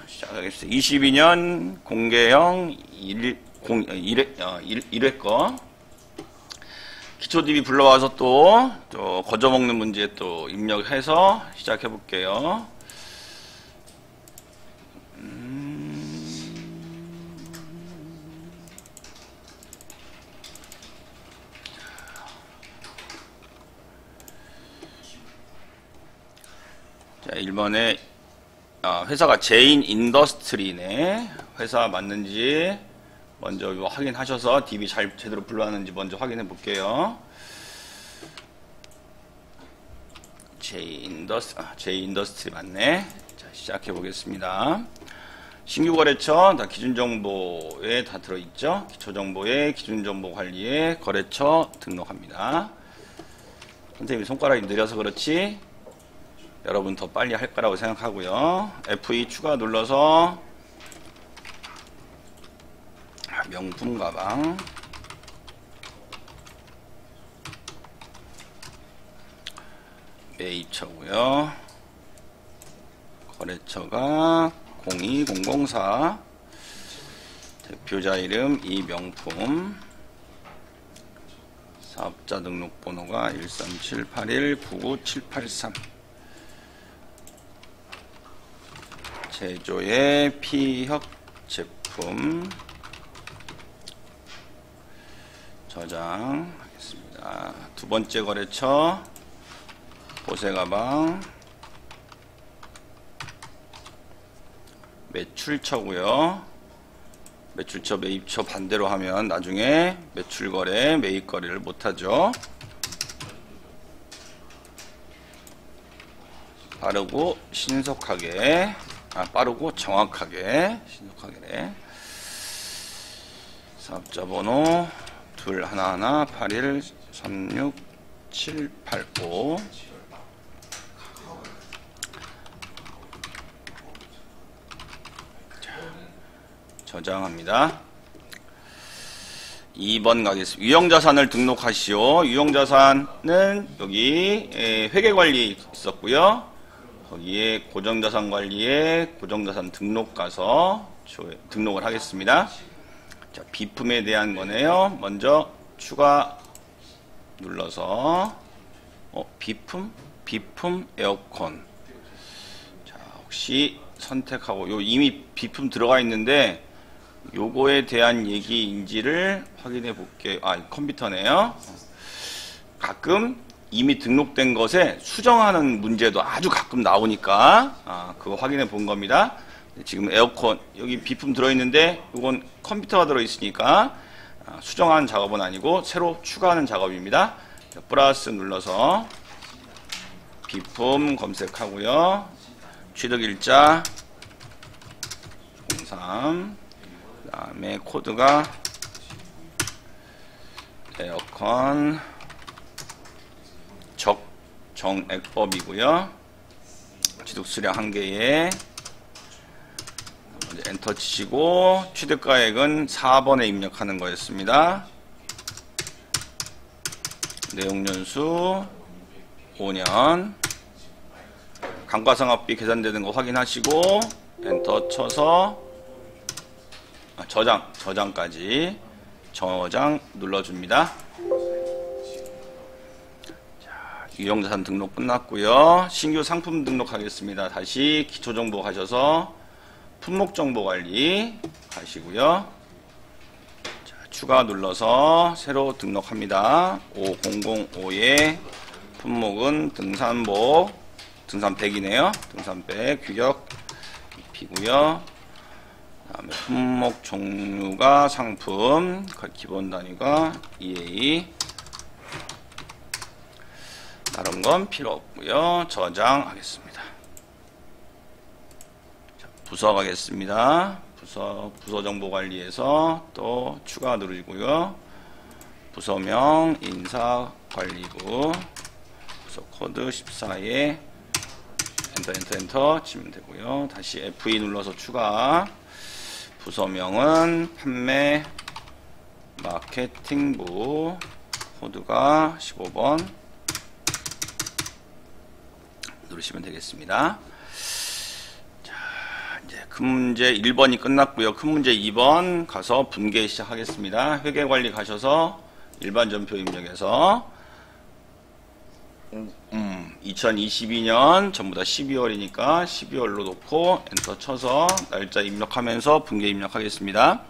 시작하겠습니다. 22년 공개형 1회 거 기초 DB 불러와서 또 거저먹는 문제 또 입력해서 시작해 볼게요. 자, 1번에 회사가 제인 인더스트리네. 회사 맞는지 먼저 확인하셔서 DB 제대로 불러왔는지 먼저 확인해 볼게요. 제인 인더스트리 맞네. 자, 시작해 보겠습니다. 신규 거래처 다 기준 정보에 다 들어있죠. 기초 정보에 기준 정보 관리에 거래처 등록합니다. 선생님이 손가락이 느려서 그렇지 여러분 더 빨리 할 거라고 생각하고요. F2 추가 눌러서 명품 가방 매입처고요. 거래처가 02004 대표자 이름 이명품 사업자 등록번호가 13781-99783 제조의 피혁 제품 저장하겠습니다. 두 번째 거래처 보세 가방 매출처고요. 매출처 매입처 반대로 하면 나중에 매출거래 매입거래를 못하죠. 빠르고 신속하게 빠르고 정확하게 신속하게 사업자 번호 211-81-36785 저장합니다. 2번 가겠습니다. 유형자산을 등록하시오. 유형자산은 여기 회계관리 있었고요. 거기에 고정자산관리에 고정자산 등록 가서 등록을 하겠습니다. 자, 비품에 대한 거네요. 먼저 추가 눌러서 비품 에어컨. 자, 혹시 선택하고 요 이미 비품 들어가 있는데 요거에 대한 얘기인지를 확인해 볼게요. 컴퓨터네요. 가끔 이미 등록된 것에 수정하는 문제도 아주 가끔 나오니까 그거 확인해 본 겁니다. 지금 에어컨 여기 비품 들어있는데 이건 컴퓨터가 들어있으니까 수정하는 작업은 아니고 새로 추가하는 작업입니다. 플러스 눌러서 비품 검색하고요. 취득일자 03 그 다음에 코드가 에어컨 정액법이고요. 취득수량 1개에 엔터 치시고 취득가액은 4번에 입력하는 거였습니다. 내용연수 5년 감가상각비 계산되는 거 확인하시고 엔터 쳐서 저장까지 저장 눌러줍니다. 유형자산 등록 끝났고요. 신규 상품 등록하겠습니다. 다시 기초정보 가셔서 품목정보관리 가시고요. 자, 추가 눌러서 새로 등록합니다. 5005에 품목은 등산복 등산백이네요. 등산백 규격 입히고요. 다음에 품목 종류가 상품 기본 단위가 EA 다른 건 필요 없고요. 저장하겠습니다. 자, 부서 가겠습니다. 부서 정보관리에서 또 추가 누르고요. 부서명 인사관리부 부서 코드 14에 엔터 치면 되고요. 다시 F2 눌러서 추가 부서명은 판매 마케팅부 코드가 15번 누르시면 되겠습니다. 자, 이제 큰 문제 1번이 끝났고요. 큰 문제 2번 가서 분계 시작하겠습니다. 회계관리 가셔서 일반 전표 입력해서 2022년 전부 다 12월이니까 12월로 놓고 엔터 쳐서 날짜 입력하면서 분계 입력하겠습니다.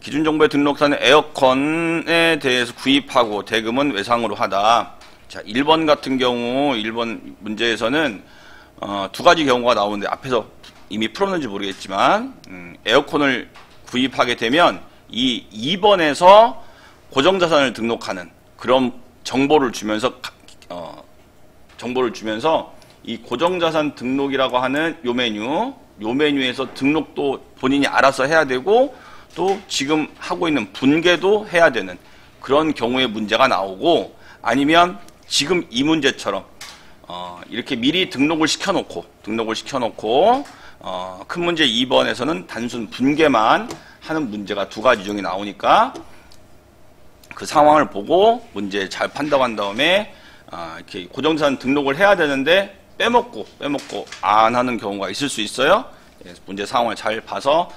기준정보에 등록하는 에어컨에 대해서 구입하고 대금은 외상으로 하다. 자, 1번 같은 경우 1번 문제에서는 두 가지 경우가 나오는데 앞에서 이미 풀었는지 모르겠지만 에어컨을 구입하게 되면 이 2번에서 고정자산을 등록하는 그런 정보를 주면서 이 고정자산 등록이라고 하는 요 메뉴에서 등록도 본인이 알아서 해야 되고 또 지금 하고 있는 분계도 해야 되는 그런 경우에 문제가 나오고, 아니면 지금 이 문제처럼 이렇게 미리 등록을 시켜놓고 큰 문제 2번에서는 단순 분계만 하는 문제가 두 가지 중에 나오니까 그 상황을 보고 문제 잘 판단한 다음에 이렇게 고정자산 등록을 해야 되는데 빼먹고 안 하는 경우가 있을 수 있어요. 문제 상황을 잘 봐서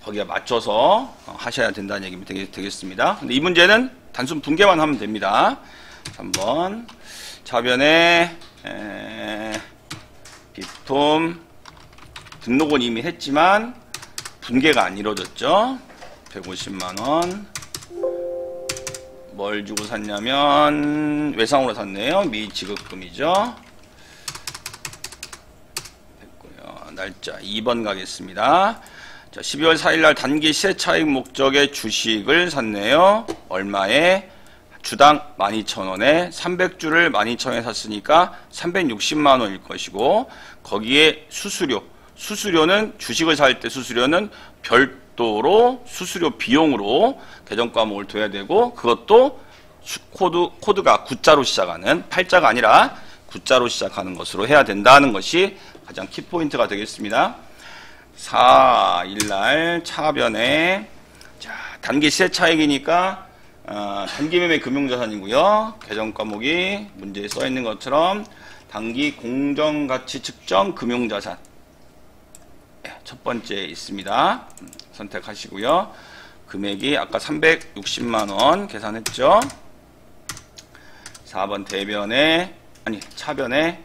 거기에 맞춰서 하셔야 된다는 얘기 되겠습니다. 근데 이 문제는 단순 분계만 하면 됩니다. 3번 차변에 빅톰 등록은 이미 했지만 분계가 안 이루어졌죠. 150만원 뭘 주고 샀냐면 외상으로 샀네요. 미지급금이죠. 됐고요. 날짜 2번 가겠습니다. 자, 12월 4일날 단기 시세차익 목적의 주식을 샀네요. 얼마에? 주당 12,000원에 300주를 12,000원에 샀으니까 360만원일 것이고, 거기에 수수료는 주식을 살 때 수수료는 별도로 수수료 비용으로 계정 과목을 둬야 되고, 그것도 코드가 구자로 시작하는, 팔자가 아니라 구자로 시작하는 것으로 해야 된다는 것이 가장 키포인트가 되겠습니다. 4일날 차변에 자, 단기 시세차익이니까 단기매매 금융자산이고요. 계정 과목이 문제에 써있는 것처럼 단기 공정가치 측정 금융자산 첫 번째 있습니다. 선택하시고요. 금액이 아까 360만원 계산했죠. 4번 차변에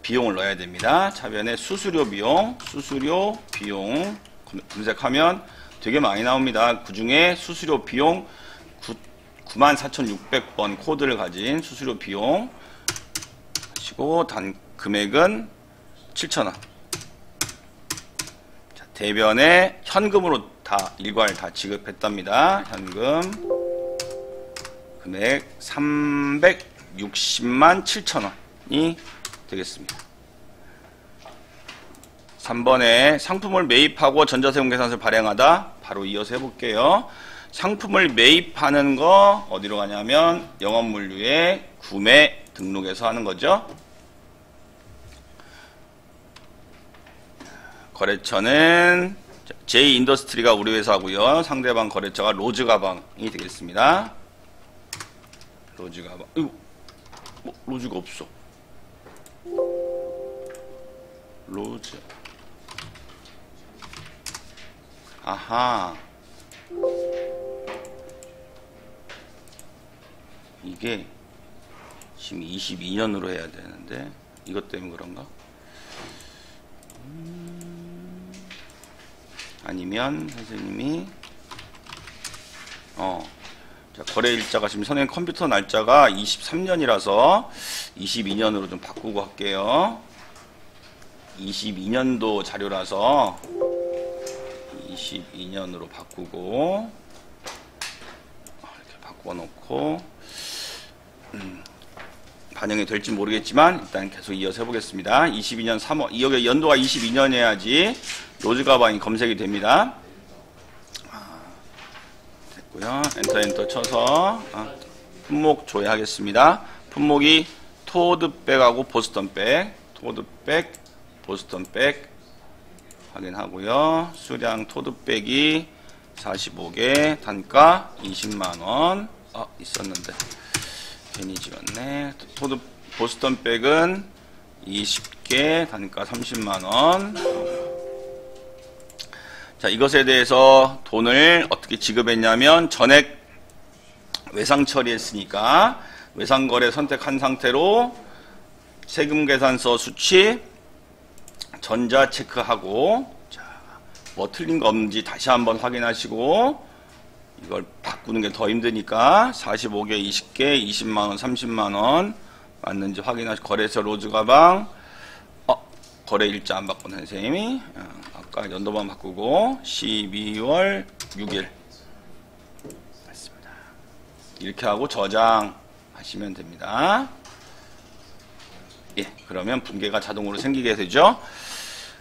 비용을 넣어야 됩니다. 차변에 수수료 비용 검색하면 되게 많이 나옵니다. 그 중에 수수료 비용 94,600번 코드를 가진 수수료 비용 하시고, 금액은 7,000원. 자, 대변에 현금으로 일괄 다 지급했답니다. 현금 금액 360만 7,000원이 되겠습니다. 3번에 상품을 매입하고 전자세금계산서를 발행하다. 바로 이어서 해볼게요. 상품을 매입하는 거 어디로 가냐면 영업물류의 구매 등록에서 하는 거죠. 거래처는 J-인더스트리가 우리 회사고요. 상대방 거래처가 로즈가방이 되겠습니다. 로즈가방. 로즈가 없어. 로즈. 아하. 이게 지금 22년으로 해야 되는데 이것 때문에 그런가? 아니면 선생님이 자, 거래일자가 지금 선생님 컴퓨터 날짜가 23년이라서 22년으로 좀 바꾸고 할게요. 22년도 자료라서 22년으로 바꾸고 이렇게 바꿔놓고 반영이 될지 모르겠지만 일단 계속 이어서 해보겠습니다. 22년 3월 여기 연도가 22년이어야지 로즈가방이 검색이 됩니다. 됐고요. 엔터 쳐서 품목 조회하겠습니다. 품목이 토드백하고 보스턴백, 보스턴백 확인하고요. 수량 토드백이 45개, 단가 20만원. 있었는데 괜히 지웠네. 보스턴백은 20개, 단가 30만원. 자, 이것에 대해서 돈을 어떻게 지급했냐면 전액 외상 처리했으니까 외상거래 선택한 상태로 세금계산서 수치 전자 체크하고, 자, 뭐 틀린 거 없는지 다시 한번 확인하시고, 이걸 바꾸는 게 더 힘드니까 45개, 20개, 20만원, 30만원 맞는지 확인하시고, 거래처 로즈 가방, 거래 일자 안 바꾼 선생님이, 아까 연도만 바꾸고 12월 6일 맞습니다. 이렇게 하고 저장하시면 됩니다. 예, 그러면 분계가 자동으로 생기게 되죠.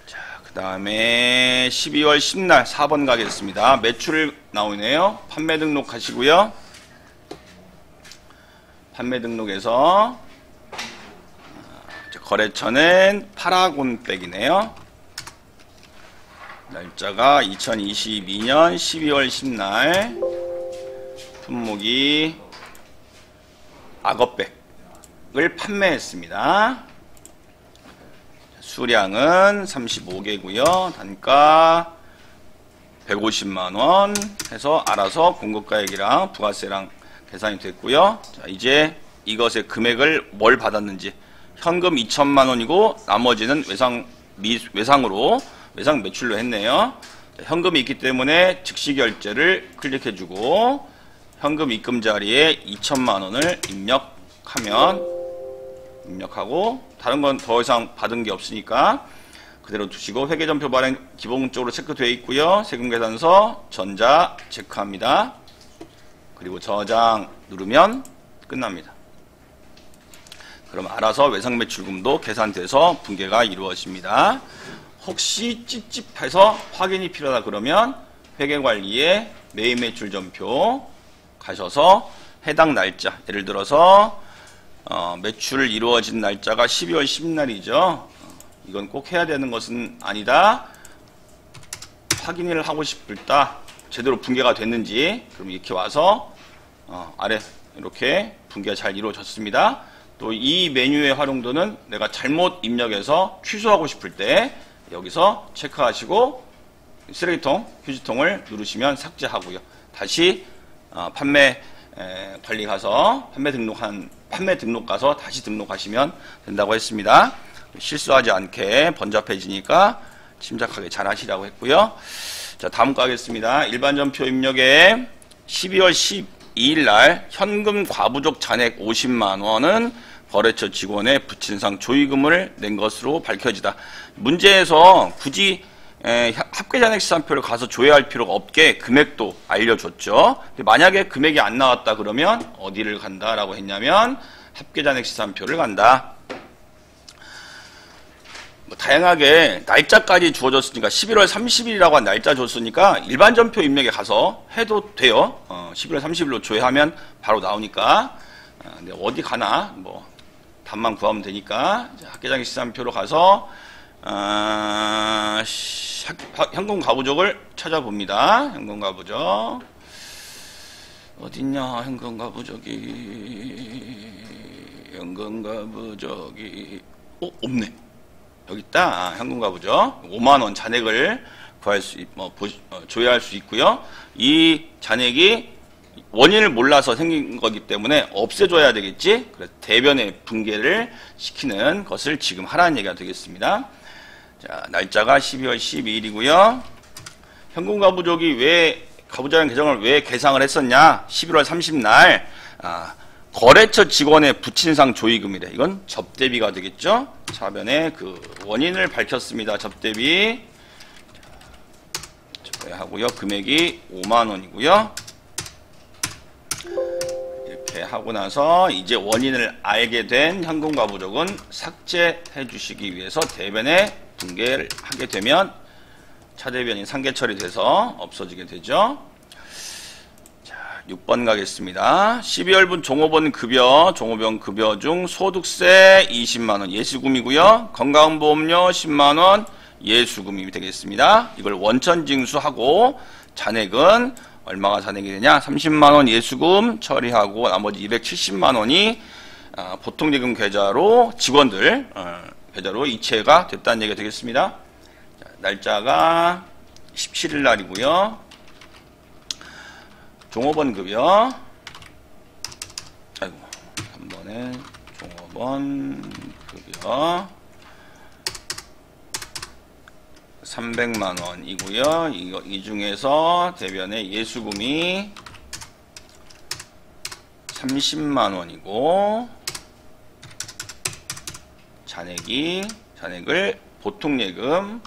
자, 그 다음에 12월 10날 4번 가겠습니다. 매출 나오네요. 판매 등록하시고요. 판매 등록에서 거래처는 파라곤백이네요. 날짜가 2022년 12월 10날, 품목이 악어백을 판매했습니다. 수량은 35개고요. 단가 150만원 해서 알아서 공급가액이랑 부가세랑 계산이 됐고요. 자, 이제 이것의 금액을 뭘 받았는지, 현금 2천만원이고 나머지는 외상으로 외상 매출로 했네요. 자, 현금이 있기 때문에 즉시 결제를 클릭해주고 현금 입금 자리에 2천만원을 입력하고, 다른 건 더 이상 받은 게 없으니까 그대로 두시고, 회계전표 발행 기본적으로 체크되어 있고요. 세금계산서 전자 체크합니다. 그리고 저장 누르면 끝납니다. 그럼 알아서 외상매출금도 계산돼서 분계가 이루어집니다. 혹시 찝찝해서 확인이 필요하다 그러면 회계관리에 매입매출전표 가셔서 해당 날짜, 예를 들어서 매출 이루어진 날짜가 12월 10날이죠. 이건 꼭 해야 되는 것은 아니다. 확인을 하고 싶다. 제대로 분계가 됐는지. 그럼 이렇게 와서 아래 이렇게 분계가 잘 이루어졌습니다. 또 이 메뉴의 활용도는 내가 잘못 입력해서 취소하고 싶을 때 여기서 체크하시고 쓰레기통, 휴지통을 누르시면 삭제하고요. 다시 판매 관리 가서 판매 등록 가서 다시 등록하시면 된다고 했습니다. 실수하지 않게 번잡해지니까 침착하게 잘 하시라고 했고요. 자, 다음 거 하겠습니다. 일반전표 입력에 12월 12일 날 현금 과부족 잔액 50만원은 거래처 직원의 부친상 조의금을 낸 것으로 밝혀지다. 문제에서 굳이 합계잔액시산표를 가서 조회할 필요가 없게 금액도 알려줬죠. 만약에 금액이 안 나왔다 그러면 어디를 간다라고 했냐면 합계잔액시산표를 간다. 뭐 다양하게 날짜까지 주어졌으니까 11월 30일이라고 한 날짜 줬으니까 일반전표 입력에 가서 해도 돼요. 11월 30일로 조회하면 바로 나오니까. 근데 어디 가나 뭐 답만 구하면 되니까 합계잔액시산표로 가서 현금 과부족을 찾아봅니다. 현금 과부족 어딨냐? 현금 과부족이 없네. 여기 있다. 현금 과부족 5만원 잔액을 구할 조회할 수 있고요. 이 잔액이 원인을 몰라서 생긴 거기 때문에 없애줘야 되겠지. 그래서 대변의 분계를 시키는 것을 지금 하라는 얘기가 되겠습니다. 자, 날짜가 12월 12일이고요. 현금 과부족이 과부자량 계정을 왜 개상을 했었냐? 11월 30날 거래처 직원의 부친상 조의금이래. 이건 접대비가 되겠죠. 차변에 그 원인을 밝혔습니다. 접대비 하고요. 금액이 5만원이고요. 이렇게 하고 나서 이제 원인을 알게 된 현금 과부족은 삭제해 주시기 위해서 대변에 분계를 하게 되면 차대변이 상계 처리돼서 없어지게 되죠. 자, 6번 가겠습니다. 12월분 종업원 급여, 종업원 급여 중 소득세 20만원 예수금이고요. 건강보험료 10만원 예수금이 되겠습니다. 이걸 원천징수하고 잔액은 얼마가 잔액이 되냐? 30만원 예수금 처리하고 나머지 270만원이 보통예금 계좌로 직원들 계좌로 이체가 됐다는 얘기가 되겠습니다. 자, 날짜가 17일 날이고요. 종업원 급여. 아이고, 3번에 종업원 급여 300만원이고요. 이 중에서 대변의 예수금이 30만원이고, 잔액을 보통예금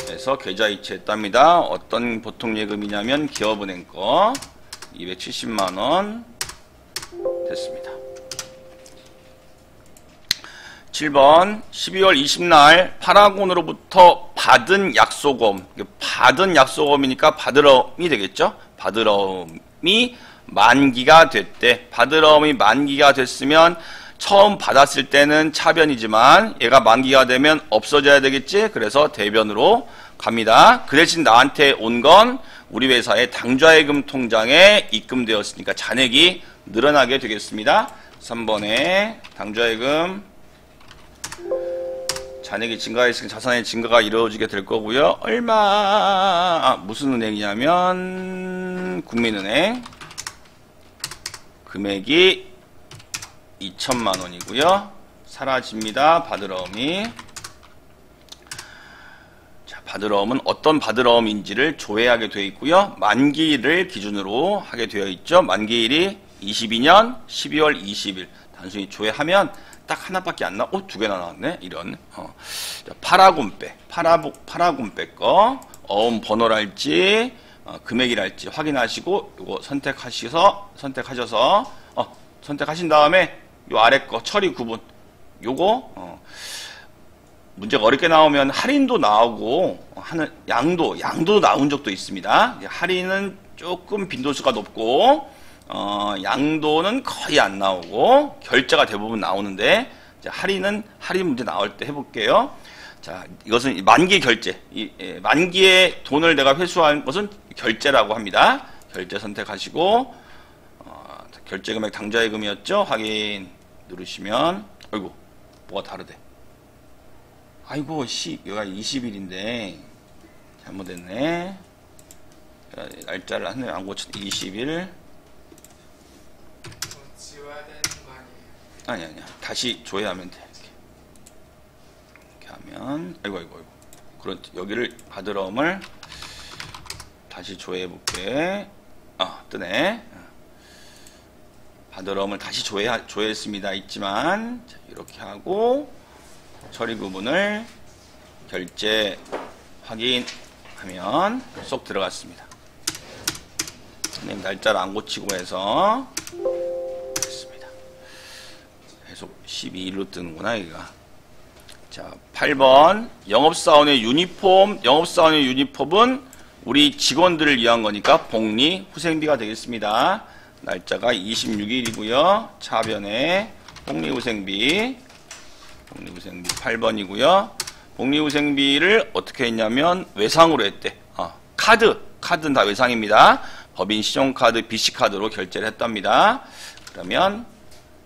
에서 계좌이체했답니다. 어떤 보통예금이냐면 기업은행 거 270만원 됐습니다. 7번 12월 20날 파라곤으로부터 받은 약소금, 받은 약소금이니까 받으러움이 되겠죠. 받으러움이 만기가 됐대. 받으러움이 만기가 됐으면 처음 받았을 때는 차변이지만 얘가 만기가 되면 없어져야 되겠지. 그래서 대변으로 갑니다. 그 대신 나한테 온 건 우리 회사의 당좌예금 통장에 입금되었으니까 잔액이 늘어나게 되겠습니다. 3번에 당좌예금 잔액이 증가했으니 자산의 증가가 이루어지게 될 거고요. 얼마? 무슨 은행이냐면 국민은행. 금액이 2천만원이고요. 사라집니다. 받으러움이. 자, 받으러움은 어떤 받으러움인지를 조회하게 되어 있고요. 만기일을 기준으로 하게 되어 있죠. 만기일이 22년 12월 20일. 단순히 조회하면 딱 하나밖에 안 나와. 두 개나 나왔네. 이런. 파라곤백 거 어음 번호랄지 금액이랄지 확인하시고 요거 선택하셔서 선택하신 다음에 요 아래 거 처리 구분 요거 문제가 어렵게 나오면 할인도 나오고 하는 양도 나온 적도 있습니다. 할인은 조금 빈도수가 높고 양도는 거의 안 나오고 결제가 대부분 나오는데 할인 문제 나올 때 해볼게요. 자, 이것은 만기 결제. 만기에 돈을 내가 회수한 것은 결제라고 합니다. 결제 선택하시고 결제 금액 당좌예금이었죠? 확인 누르시면 아이고 뭐가 다르대. 아이고 여기가 20일인데 잘못했네. 날짜를 안 고쳤. 20일. 지워야 되는 거 아니에요? 아니야. 다시 조회하면 돼. 이렇게 하면 아이고. 그런 여기를 받으러움을 다시 조회해 볼게. 뜨네. 받으러움을 다시 조회했습니다. 있지만 자, 이렇게 하고 처리 구분을 결제 확인하면 쏙 들어갔습니다. 날짜를 안 고치고 해서 됐습니다. 계속 12일로 뜨는구나 여기가. 자, 8번 영업사원의 유니폼은 우리 직원들을 위한 거니까 복리 후생비가 되겠습니다. 날짜가 26일이고요. 차변에 복리후생비 8번이고요. 복리후생비를 어떻게 했냐면 외상으로 했대. 카드는 다 외상입니다. 법인 신용카드, BC카드로 결제를 했답니다. 그러면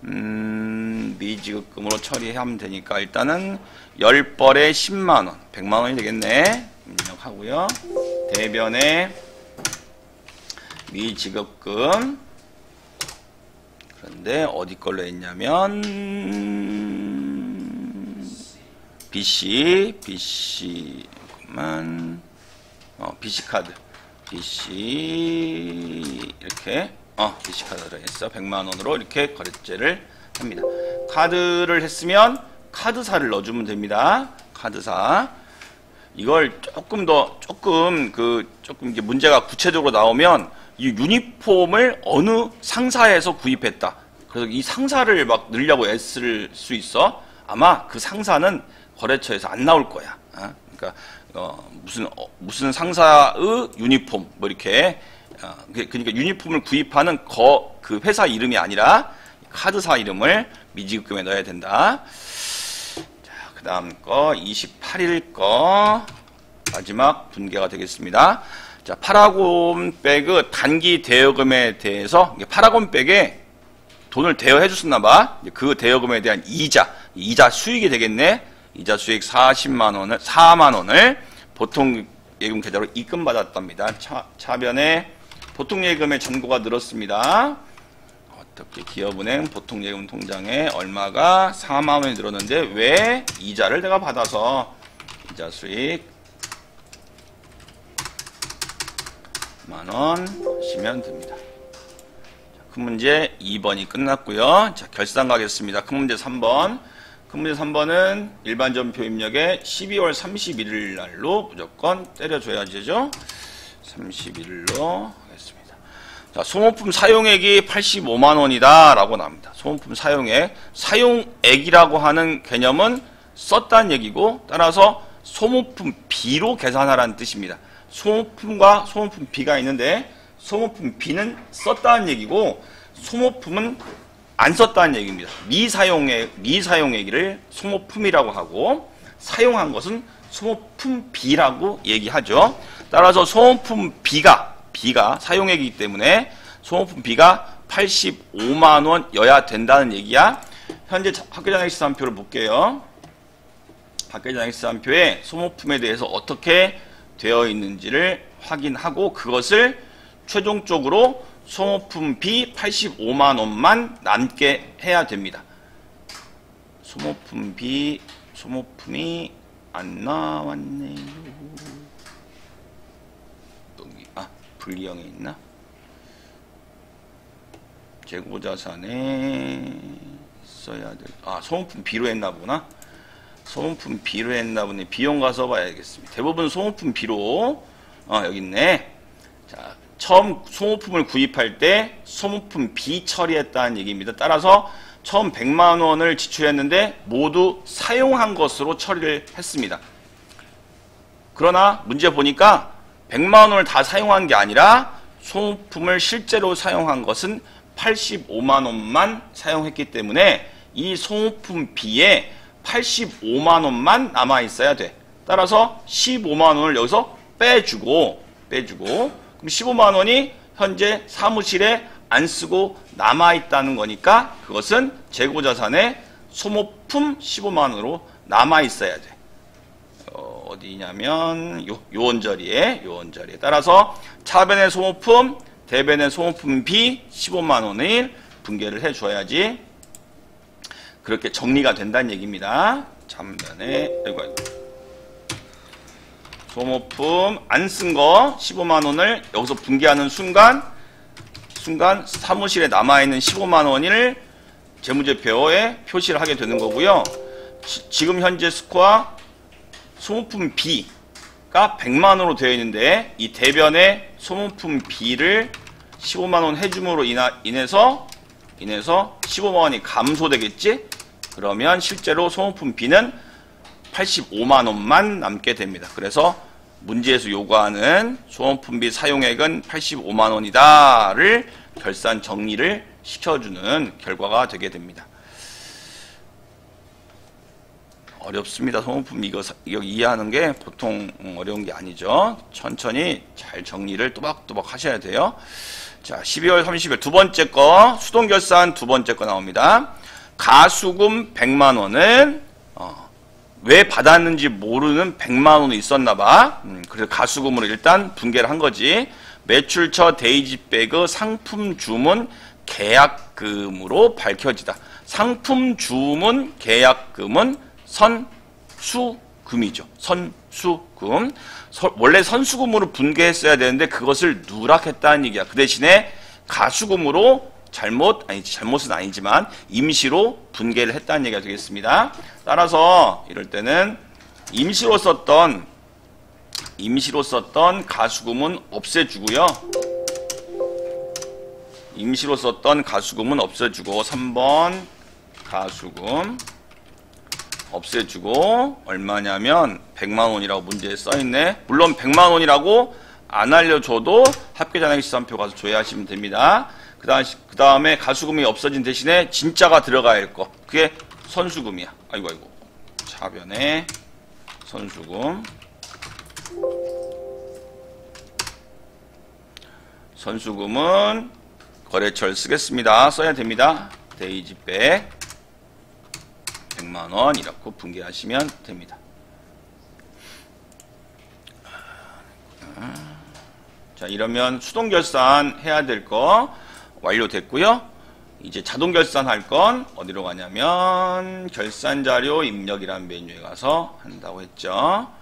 미지급금으로 처리하면 되니까 일단은 10벌에 10만원, 100만원이 되겠네. 입력하고요. 대변에 미지급금. 그런데 어디 걸로 했냐면 BC만 BC카드 이렇게 BC카드로 했어. 100만원으로 이렇게 거래죄를 합니다. 카드를 했으면 카드사를 넣어주면 됩니다. 카드사. 이걸 조금 이게 문제가 구체적으로 나오면 이 유니폼을 어느 상사에서 구입했다. 그래서 이 상사를 막 넣으려고 애쓸 수 있어. 아마 그 상사는 거래처에서 안 나올 거야. 그러니까 무슨 상사의 유니폼 뭐 이렇게. 그러니까 유니폼을 구입하는 그 회사 이름이 아니라 카드사 이름을 미지급금에 넣어야 된다. 자, 그 다음 거 28일 거 마지막 분계가 되겠습니다. 자, 파라곤백의 단기 대여금에 대해서 파라곤백에 돈을 대여해 줬었나봐. 그 대여금에 대한 이자 수익이 되겠네. 이자 수익 4만원을 보통 예금 계좌로 입금받았답니다. 차변에 보통 예금의 잔고가 늘었습니다. 어떻게 기업은행 보통 예금 통장에 얼마가 4만 원이 늘었는데 왜 이자를 내가 받아서 이자 수익 만원 하시면 됩니다. 큰 문제 2번이 끝났고요. 자, 결산 가겠습니다. 큰 문제 3번. 큰 문제 3번은 일반전표 입력에 12월 31일 날로 무조건 때려줘야 되죠. 31일로 하겠습니다. 자, 소모품 사용액이 85만 원이다 라고 나옵니다. 소모품 사용액. 사용액이라고 하는 개념은 썼다는 얘기고, 따라서 소모품 B로 계산하라는 뜻입니다. 소모품과 소모품 B가 있는데 소모품 B는 썼다는 얘기고 소모품은 안 썼다는 얘기입니다. 미사용액을 소모품이라고 하고 사용한 것은 소모품 B라고 얘기하죠. 따라서 소모품 B가 사용액이기 때문에 소모품 B가 85만 원여야 된다는 얘기야. 현재 학계장학시산표를 볼게요. 학계장학시산표에 소모품에 대해서 어떻게 되어 있는지를 확인하고 그것을 최종적으로 소모품 B 85만 원만 남게 해야 됩니다. 소모품 B 소모품이 안 나왔네요. 여기 분리형에 있나? 재고자산에 써야 될 소모품 B로 했나 보구나. 소모품 B로 했나 보네. 비용과 써봐야겠습니다. 대부분 소모품 B로 여기 있네. 자, 처음 소모품을 구입할 때 소모품 B 처리했다는 얘기입니다. 따라서 처음 100만 원을 지출했는데 모두 사용한 것으로 처리를 했습니다. 그러나 문제 보니까 100만 원을 다 사용한 게 아니라 소모품을 실제로 사용한 것은 85만 원만 사용했기 때문에 이 소모품 B에 85만 원만 남아 있어야 돼. 따라서 15만 원을 여기서 빼주고 그럼 15만 원이 현재 사무실에 안 쓰고 남아 있다는 거니까 그것은 재고자산에 소모품 15만 원으로 남아 있어야 돼. 어디냐면 요원자리에 따라서 차변의 소모품, 대변의 소모품 B 15만 원을 분개를 해 줘야지 그렇게 정리가 된다는 얘기입니다. 참변에 소모품 안 쓴 거 15만 원을 여기서 분개하는 순간 사무실에 남아있는 15만 원을 재무제표에 표시를 하게 되는 거고요. 지금 현재 스코어 소모품 B가 100만 원으로 되어 있는데 이 대변에 소모품 B를 15만 원 해줌으로 인해서 15만 원이 감소되겠지? 그러면 실제로 소모품 B는 85만 원만 남게 됩니다. 그래서 문제에서 요구하는 소모품 B 사용액은 85만 원이다를 결산 정리를 시켜주는 결과가 되게 됩니다. 어렵습니다. 소모품 이거 이해하는 게 보통 어려운 게 아니죠. 천천히 잘 정리를 또박또박 하셔야 돼요. 자, 12월 30일 두 번째 거 수동결산 두 번째 거 나옵니다. 가수금 100만 원은 왜 받았는지 모르는 100만 원이 있었나 봐. 그래서 가수금으로 일단 분개를 한 거지. 매출처 데이지백의 상품 주문 계약금으로 밝혀지다. 상품 주문 계약금은 선수금이죠. 선수금. 원래 선수금으로 분개했어야 되는데 그것을 누락했다는 얘기야. 그 대신에 가수금으로 잘못은 아니지만 임시로 분개를 했다는 얘기가 되겠습니다. 따라서 이럴 때는 임시로 썼던 가수금은 없애주고요. 임시로 썼던 가수금은 없애주고 3번 가수금 없애주고 얼마냐면 100만 원이라고 문제에 써있네. 물론 100만 원이라고 안 알려줘도 합계잔액시산표 가서 조회하시면 됩니다. 그 다음에 가수금이 없어진 대신에 진짜가 들어가야 할 거. 그게 선수금이야. 아이고. 차변에 선수금. 선수금은 거래처를 쓰겠습니다. 써야 됩니다. 데이지백 100만 원 이렇게 분개하시면 됩니다. 자, 이러면 수동 결산 해야 될 거 완료됐고요. 이제 자동 결산할 건 어디로 가냐면 결산 자료 입력이라는 메뉴에 가서 한다고 했죠.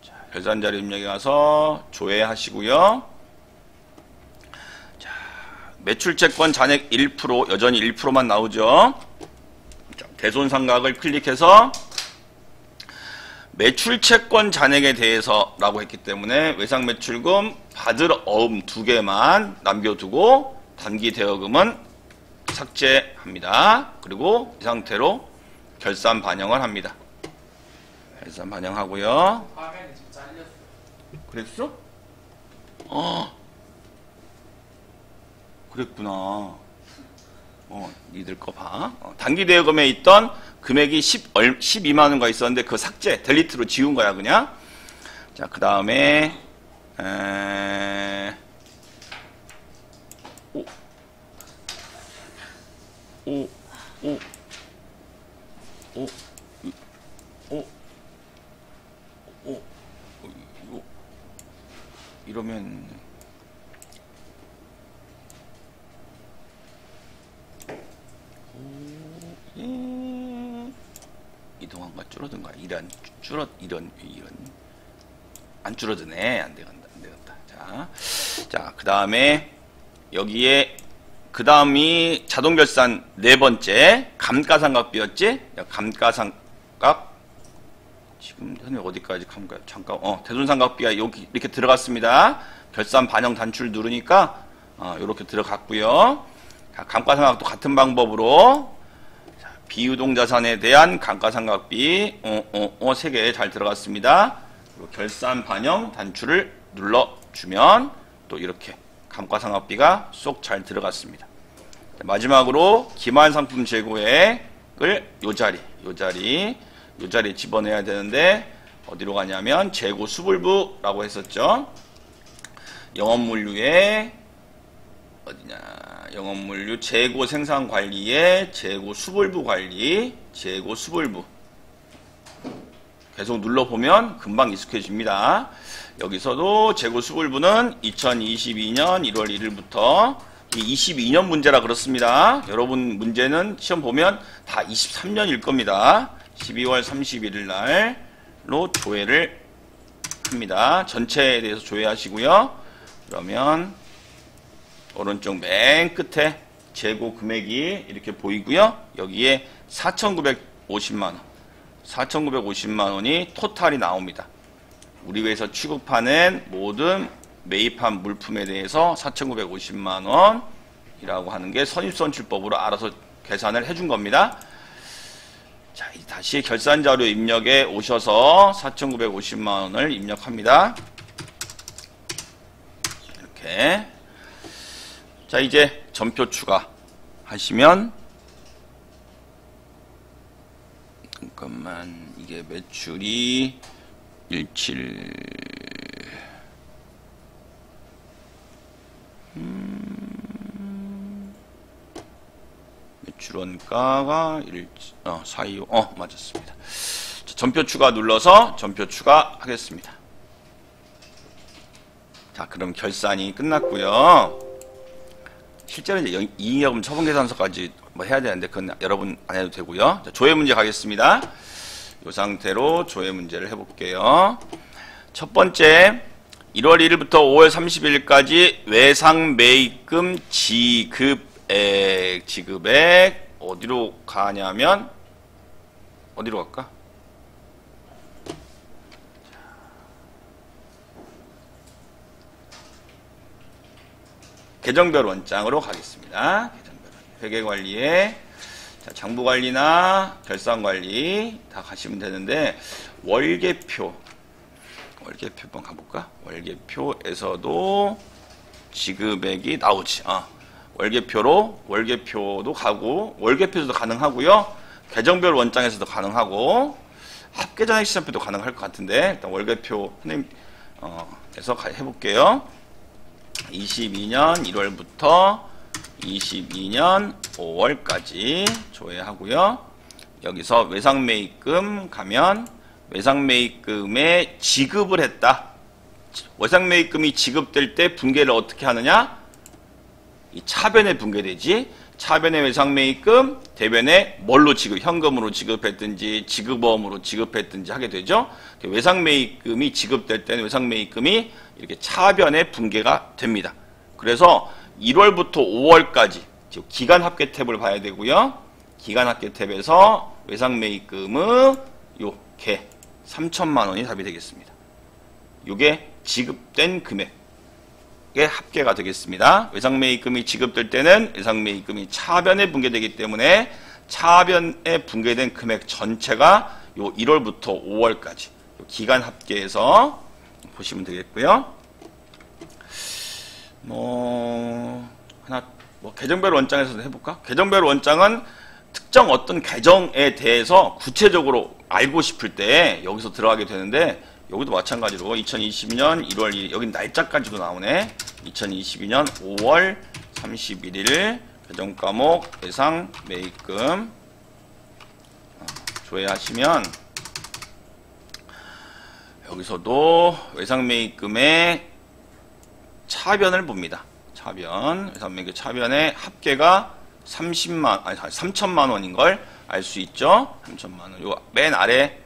자, 결산 자료 입력에 가서 조회하시고요. 자, 매출 채권 잔액 1% 여전히 1%만 나오죠. 자, 대손상각을 클릭해서 매출 채권 잔액에 대해서라고 했기 때문에 외상 매출금 받을 어음 2개만 남겨두고 단기 대여금은 삭제합니다. 그리고 이 상태로 결산 반영을 합니다. 결산 반영하고요. 화면이 지금 잘렸어요. 그랬어? 그랬구나. 니들 거 봐. 단기 대여금에 있던 금액이 12만 원가 있었는데 그 삭제, 델리트로 지운 거야 그냥. 자, 그 다음에 이러면 이동한가 줄어든가 이런 안 줄어드네. 안 되겠다. 자, 그 다음에 여기에 그 다음이 자동결산 네 번째 감가상각비였지? 감가상각 지금 현재 어디까지 잠깐 대손상각비가 여기 이렇게 들어갔습니다. 결산 반영 단추를 누르니까 이렇게 들어갔고요. 감가상각도 같은 방법으로 비유동자산에 대한 감가상각비 3개 잘 들어갔습니다. 그리고 결산 반영 단추를 눌러주면 또 이렇게 감가상각비가 쏙 잘 들어갔습니다. 마지막으로 기만상품 재고액을 요 자리에 집어넣어야 되는데 어디로 가냐면 재고 수불부라고 했었죠. 영업물류에 어디냐? 영업물류 재고 생산 관리에 재고 수불부 관리, 재고 수불부. 계속 눌러보면 금방 익숙해집니다. 여기서도 재고 수불부는 2022년 1월 1일부터 22년 문제라 그렇습니다. 여러분 문제는 시험 보면 다 23년일 겁니다. 12월 31일 날로 조회를 합니다. 전체에 대해서 조회하시고요. 그러면 오른쪽 맨 끝에 재고 금액이 이렇게 보이고요. 여기에 4,950만원 4,950만원이 토탈이 나옵니다. 우리 회사 취급하는 모든 매입한 물품에 대해서 4,950만원이라고 하는 게 선입선출법으로 알아서 계산을 해준 겁니다. 자, 다시 결산자료 입력에 오셔서 4,950만원을 입력합니다. 이렇게. 자, 이제 전표 추가 하시면, 잠깐만, 이게 매출이 17, 매출원가가 425, 맞았습니다. 자, 전표 추가 눌러서 전표 추가 하겠습니다. 자, 그럼 결산이 끝났고요. 실제로 이제 이익여금 처분계산서까지 뭐 해야 되는데 그건 여러분 안 해도 되고요. 자, 조회 문제 가겠습니다. 이 상태로 조회 문제를 해볼게요. 첫 번째, 1월 1일부터 5월 30일까지 외상 매입금 지급액 어디로 가냐면 어디로 갈까? 계정별 원장으로 가겠습니다. 계정별 회계관리에 장부관리나 결산관리 다 가시면 되는데 월계표 한번 가볼까? 월계표에서도 지급액이 나오지. 월계표도 가고 월계표에서도 가능하고요. 계정별 원장에서도 가능하고 합계장액 시장표도 가능할 것 같은데 일단 월계표 에서 해볼게요. 22년 1월부터 22년 5월까지 조회하고요. 여기서 외상매입금 가면 외상매입금에 지급을 했다. 외상매입금이 지급될 때 분계를 어떻게 하느냐? 이 차변에 분계되지. 차변의 외상매입금, 대변에 뭘로 현금으로 지급했든지 지급보험으로 지급했든지 하게 되죠. 외상매입금이 지급될 때는 외상매입금이 이렇게 차변에 분계가 됩니다. 그래서 1월부터 5월까지 기간 합계 탭을 봐야 되고요. 기간 합계 탭에서 외상매입금은 요게 3천만 원이 답이 되겠습니다. 요게 지급된 금액의 합계가 되겠습니다. 외상매입금이 지급될 때는 외상매입금이 차변에 분계되기 때문에 차변에 분계된 금액 전체가 요 1월부터 5월까지 요 기간 합계에서 보시면 되겠고요. 계정별 원장에서도 해볼까? 계정별 원장은 특정 어떤 계정에 대해서 구체적으로 알고 싶을 때 여기서 들어가게 되는데, 여기도 마찬가지로 2022년 1월 1일, 여기 날짜까지도 나오네. 2022년 5월 31일 계정 과목 외상 매입금 조회하시면 여기서도 외상 매입금의 차변을 봅니다. 차변, 외상 매입금 차변의 합계가 3천만 원인 걸 알 수 있죠. 3천만 원. 요 맨 아래에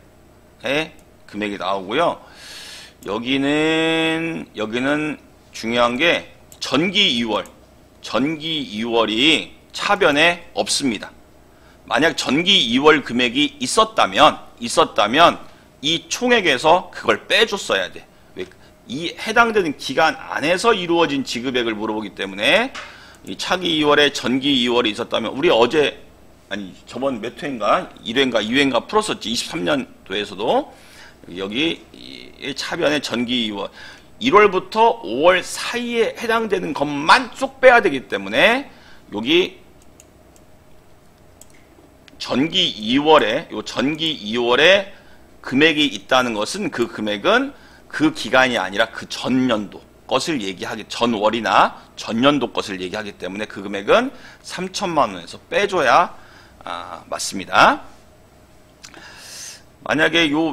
금액이 나오고요. 여기는 중요한 게 전기 2월이 차변에 없습니다. 만약 전기 2월 금액이 있었다면 이 총액에서 그걸 빼줬어야 돼. 왜? 이 해당되는 기간 안에서 이루어진 지급액을 물어보기 때문에 이 차기 2월에 전기 2월이 있었다면, 우리 어제 저번 몇 회인가 1회인가 2회인가 풀었었지. 23년도에서도 여기 이 차변의 전기 2월 1월부터 5월 사이에 해당되는 것만 쏙 빼야 되기 때문에 여기 전기 2월에 금액이 있다는 것은 그 금액은 그 기간이 아니라 그 전년도 것을 전월이나 전년도 것을 얘기하기 때문에 그 금액은 3천만 원에서 빼줘야 맞습니다. 만약에 요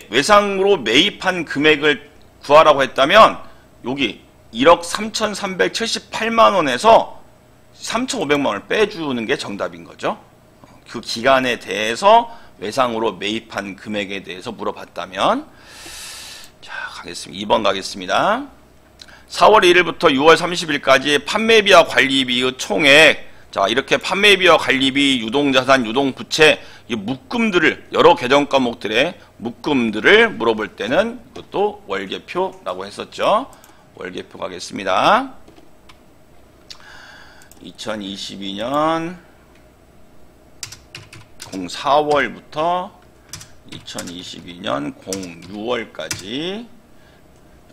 외상으로 매입한 금액을 구하라고 했다면 여기 1억 3,378만 원에서 3,500만 원을 빼주는 게 정답인 거죠. 그 기간에 대해서 외상으로 매입한 금액에 대해서 물어봤다면, 자, 가겠습니다. 2번 가겠습니다. 4월 1일부터 6월 30일까지 판매비와 관리비의 총액. 자, 이렇게 판매비와 관리비, 유동자산, 유동부채, 이 묶음들을, 여러 계정 과목들의 묶음들을 물어볼 때는 이것도 월계표라고 했었죠. 월계표 가겠습니다. 2022년 04월부터 2022년 06월까지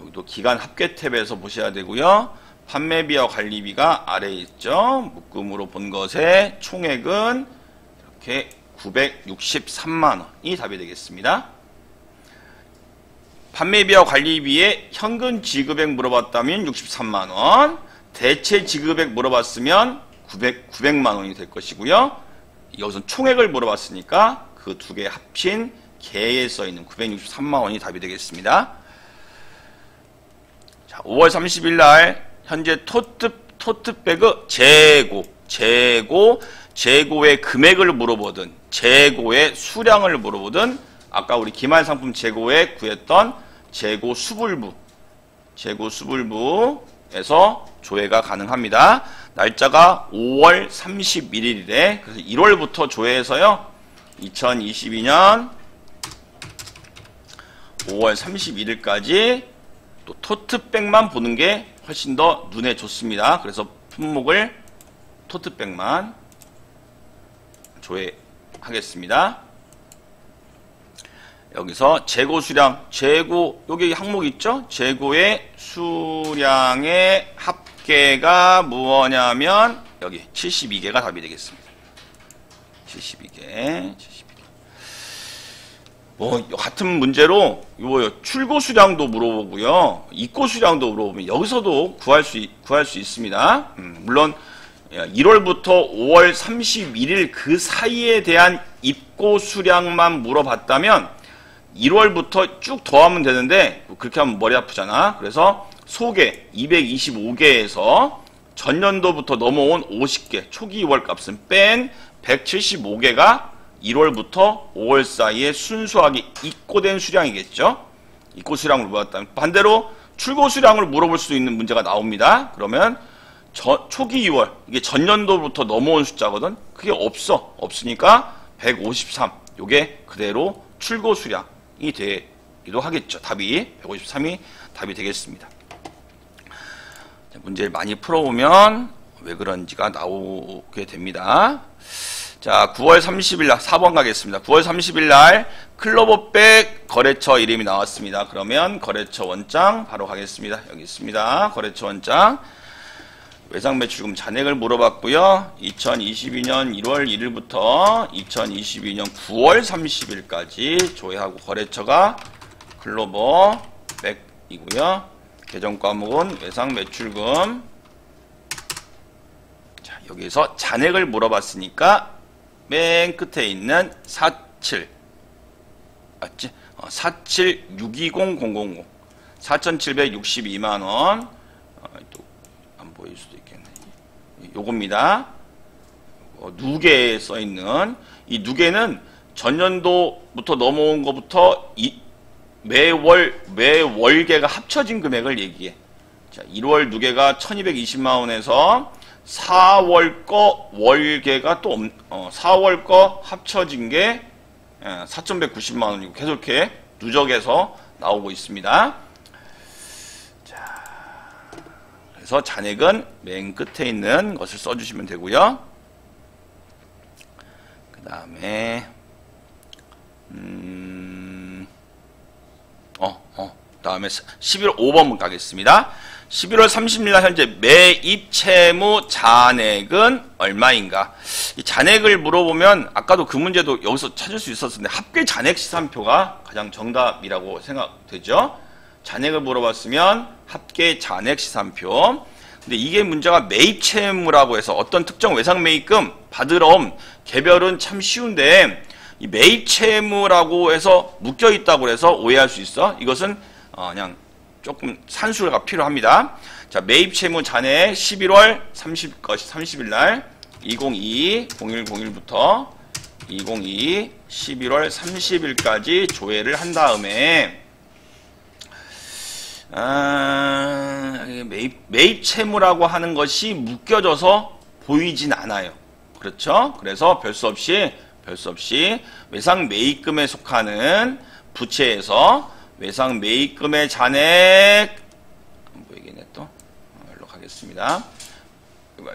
여기도 기간 합계 탭에서 보셔야 되고요. 판매비와 관리비가 아래에 있죠. 묶음으로 본 것의 총액은 이렇게 963만 원이 답이 되겠습니다. 판매비와 관리비의 현금 지급액 물어봤다면 63만 원, 대체 지급액 물어봤으면 900만 원이 될 것이고요. 여기서 총액을 물어봤으니까 그 두 개 합친 개에 써있는 963만 원이 답이 되겠습니다. 자, 5월 30일 날 현재 토트백의 재고의 금액을 물어보든 재고의 수량을 물어보든 아까 우리 기말상품 재고에 구했던 재고 수불부에서 조회가 가능합니다. 날짜가 5월 31일이래. 그래서 1월부터 조회해서요. 2022년 5월 31일까지 또 토트백만 보는 게 훨씬 더 눈에 좋습니다. 그래서 품목을 토트백만 조회하겠습니다. 여기서 재고 수량, 여기 항목 있죠? 재고의 수량의 합계가 무엇냐면 여기 72개가 답이 되겠습니다. 72개. 같은 문제로 출고 수량도 물어보고요. 입고 수량도 물어보면 여기서도 구할 수 있습니다. 물론 1월부터 5월 31일 그 사이에 대한 입고 수량만 물어봤다면 1월부터 쭉 더하면 되는데 그렇게 하면 머리 아프잖아. 그래서 소개 225개에서 전년도부터 넘어온 50개 초기 2월 값은 뺀 175개가 1월부터 5월 사이에 순수하게 입고된 수량이겠죠. 입고 수량을 물어봤다. 반대로 출고 수량을 물어볼 수도 있는 문제가 나옵니다. 그러면 초기 2월 이게 전년도부터 넘어온 숫자거든. 그게 없으니까 153 요게 그대로 출고 수량이 되기도 하겠죠. 답이 153이 답이 되겠습니다. 문제를 많이 풀어보면 왜 그런지가 나오게 됩니다. 자, 9월 30일 날 4번 가겠습니다. 9월 30일 날 클로버백 거래처 이름이 나왔습니다. 그러면 거래처 원장 바로 가겠습니다. 여기 있습니다. 거래처 원장. 외상 매출금 잔액을 물어봤고요. 2022년 1월 1일부터 2022년 9월 30일까지 조회하고 거래처가 클로버백이고요. 계정 과목은 외상 매출금. 자, 여기서 잔액을 물어봤으니까 맨 끝에 있는 47 맞지? 4762000 4762만원 또 안 보일 수도 있겠네. 요겁니다. 누계에 써있는 이 누계는 전년도부터 넘어온 것부터 매월계가 합쳐진 금액을 얘기해. 자, 1월 누계가 1220만원에서 4월 거 월계가 또 4월 거 합쳐진 게 4190만원이고 계속 이렇게 누적해서 나오고 있습니다. 자, 그래서 잔액은 맨 끝에 있는 것을 써주시면 되고요. 그 다음에 다음에 11월 5번 가겠습니다. 11월 30일 날 현재 매입 채무 잔액은 얼마인가? 이 잔액을 물어보면 아까도 그 문제도 여기서 찾을 수 있었는데 합계 잔액 시산표가 가장 정답이라고 생각되죠. 잔액을 물어봤으면 합계 잔액 시산표. 근데 이게 문제가 매입 채무라고 해서 어떤 특정 외상 매입금 받으러 온 개별은 참 쉬운데 이 매입 채무라고 해서 묶여 있다고 해서 오해할 수 있어. 이것은 그냥 조금 산수가 필요합니다. 자, 매입 채무 잔액 11월 30일 날 2022 0101부터 2022 11월 30일까지 조회를 한 다음에 매입 채무라고 하는 것이 묶여져서 보이진 않아요. 그렇죠? 그래서 별 수 없이 외상 매입금에 속하는 부채에서 외상 매입금의 잔액 안 보이겠네 또. 여기로 가겠습니다. 이거.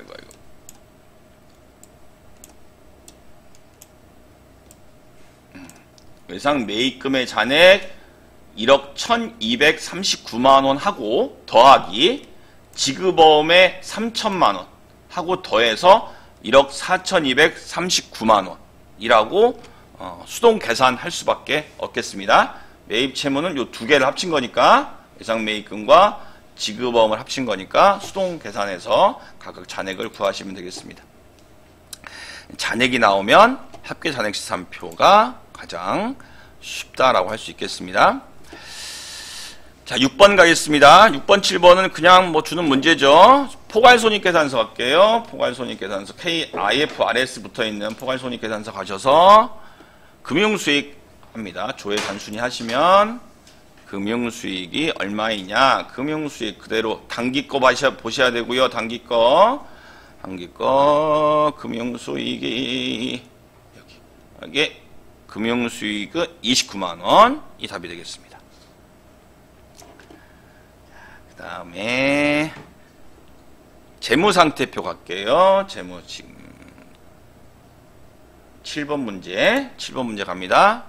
외상 매입금의 잔액 1억 1239만원 하고 더하기 지급어음의 3천만원 하고 더해서 1억 4239만원 이라고 수동 계산할 수밖에 없겠습니다. 매입 채무는 요 두 개를 합친 거니까 외상 매입금과 지급어음을 합친 거니까 수동 계산해서 각각 잔액을 구하시면 되겠습니다. 잔액이 나오면 합계 잔액 시산표가 가장 쉽다라고 할 수 있겠습니다. 자, 6번 가겠습니다. 6번, 7번은 그냥 뭐 주는 문제죠. 포괄손익계산서 갈게요. 포괄손익계산서 KIFRS 붙어있는 포괄손익계산서 가셔서 금융수익 합니다. 조회 단순히 하시면 금융수익이 얼마이냐. 금융수익 그대로 단기 거 보셔야 되고요. 단기 거 금융수익이 여기 금융수익은 29만원 이 답이 되겠습니다. 그 다음에 재무상태표 갈게요. 재무 지금 7번 문제 갑니다.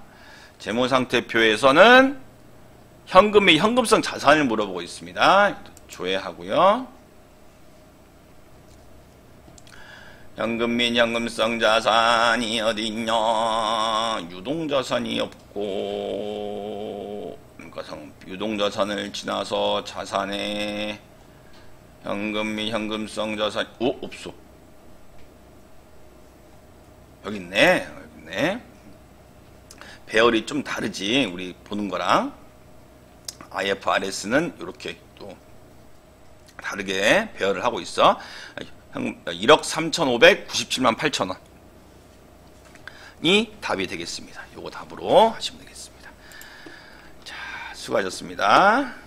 재무상태표에서는 현금 및 현금성 자산을 물어보고 있습니다. 조회하고요. 현금 및 현금성 자산이 어딨냐. 유동자산이 없고 유동자산을 지나서 자산에 현금 및 현금성 자산 없어. 여기 있네. 배열이 좀 다르지, 우리 보는 거랑. IFRS는 이렇게 또 다르게 배열을 하고 있어. 1억 3,597만 8천 원이 답이 되겠습니다. 요거 답으로 하시면 되겠습니다. 자, 수고하셨습니다.